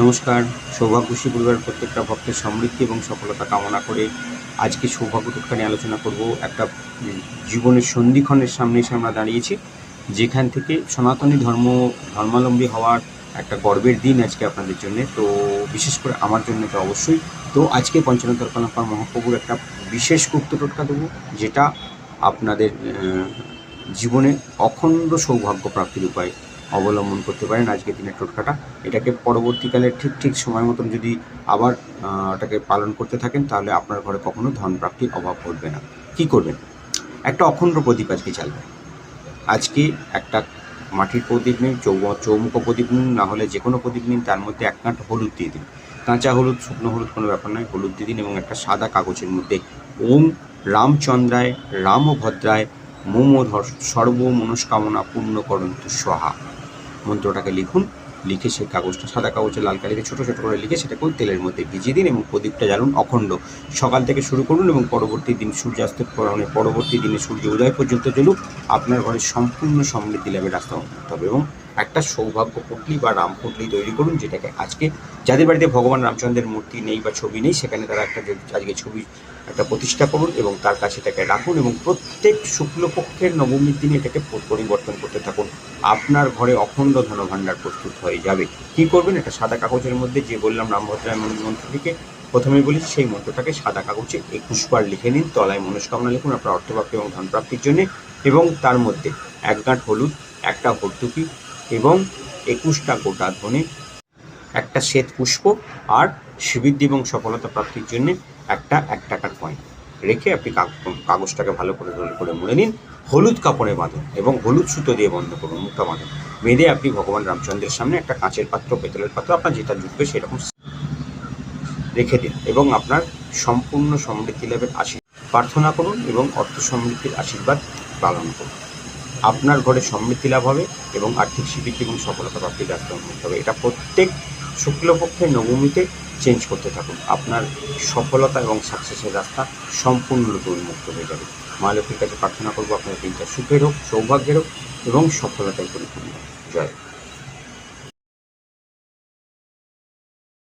নমস্কার। সৌভাগ্যশ্রী পরিবারের প্রত্যেকটা ভক্তের সমৃদ্ধি এবং সফলতা কামনা করে আজকে সৌভাগ্য টোটকা নিয়ে আলোচনা করব। একটা জীবনের সন্ধিক্ষণের সামনে এসে আমরা দাঁড়িয়েছি, যেখান থেকে সনাতনী ধর্মাবলম্বী হওয়ার একটা গর্বের দিন আজকে আপনাদের জন্য। তো বিশেষ করে আমার জন্য তো অবশ্যই। তো আজকে পঞ্চানন কল্যাণকার মহাপ্রভুর একটা বিশেষ গুপ্ত টোটকা দেবো, যেটা আপনাদের জীবনে অখণ্ড সৌভাগ্য প্রাপ্তির উপায় অবলম্বন করতে পারেন। আজকের দিনের টোটকাটা, এটাকে পরবর্তীকালে ঠিক সময় মতন যদি আবার এটাকে পালন করতে থাকেন, তাহলে আপনার ঘরে কখনো ধন প্রাপ্তির অভাব ঘটবে না। কি করবেন? একটা অখণ্ড প্রদীপ আজকে জ্বালবেন। আজকে একটা মাটির প্রদীপ নিন, চৌমুখ প্রদীপ নিন, না হলে যে কোনো প্রদীপ নিন, তার মধ্যে এক কাঁটা হলুদ দিয়ে দিন। কাঁচা হলুদ, শুকনো হলুদ কোনো ব্যাপার নয়, হলুদ দিয়ে দিন। এবং একটা সাদা কাগজের মধ্যে ওম রামচন্দ্রায় রামভদ্রায় মমোধর সর্ব মনস্কামনা পূর্ণ করন্তু স্বাহা মন্ত্রটাকে লিখুন। লিখে সেই কাগজটা, সাদা কাগজে লাল কালিতে ছোটো ছোটো করে লিখে সেটাকেও তেলের মধ্যে ভিজিয়ে দিন এবং প্রদীপটা জ্বালুন অখণ্ড। সকাল থেকে শুরু করুন এবং পরবর্তী দিন সূর্যাস্তের পরবর্তী দিনে সূর্য উদয় পর্যন্ত জ্বলুক। আপনার ঘরে সম্পূর্ণ সমৃদ্ধি লাভের রাস্তা উন্মুক্ত হবে। এবং একটা সৌভাগ্য পুটলি বা রাম পুটলি তৈরি করুন, যেটাকে আজকে যাদের বাড়িতে ভগবান রামচন্দ্রের মূর্তি নেই বা ছবি নেই, সেখানে তারা আজকে ছবি একটা প্রতিষ্ঠা করুন এবং তার কাছে এটাকে রাখুন এবং প্রত্যেক শুক্লপক্ষের নবমীর দিনে এটাকে পরিবর্তন করতে থাকুন। আপনার ঘরে অখণ্ড ধনভাণ্ডার প্রস্তুত হয়ে যাবে। কি করবেন? একটা সাদা কাগজের মধ্যে, যে বললাম রামভদ্রায় মন্ত্রটিকে প্রথমেই বলেছি, সেই মন্ত্রটাকে সাদা কাগজে 21 বার লিখে নিন। তলায় মনস্কামনা লিখুন আপনার অর্থপ্রাপ্তি এবং ধনপ্রাপ্তির জন্য। এবং তার মধ্যে এক গাঁট হলুদ, একটা ভর্তুকি এবং 21টা গোটা ধনে, একটা শ্বেত পুষ্প আর শ্রীবৃদ্ধি এবং সফলতা প্রাপ্তির জন্য একটা 1 টাকার কয়েন রেখে আপনি কাগজটাকে ভালো করে রোল করে মুড়ে নিন। হলুদ কাপড়ে বাঁধুন এবং হলুদ সুতো দিয়ে বন্ধ করুন, মুখটা বাঁধুন। বেঁধে আপনি ভগবান রামচন্দ্রের সামনে একটা কাঁচের পাত্র, পেতলের পাত্র, আপনার যেটা জুটবে সেরকম রেখে দিন এবং আপনার সম্পূর্ণ সমৃদ্ধি লাভের প্রার্থনা করুন এবং অর্থ সমৃদ্ধির আশীর্বাদ পালন করুন। আপনার ঘরে সমৃদ্ধি লাভ হবে এবং আর্থিক স্বীকৃতি এবং সফলতা প্রাপ্তির রাস্তা উন্মুক্ত হবে। এটা প্রত্যেক শুক্লপক্ষের নবমীতে চেঞ্জ করতে থাকুন। আপনার সফলতা এবং সাকসেসের রাস্তা সম্পূর্ণরূপে উন্মুক্ত হয়ে যাবে। মা লক্ষ্মীর কাছে প্রার্থনা করবো আপনার দিনটা সুখের হোক, সৌভাগ্যের হোক এবং সফলতায় পরিপূর্ণ। জয়।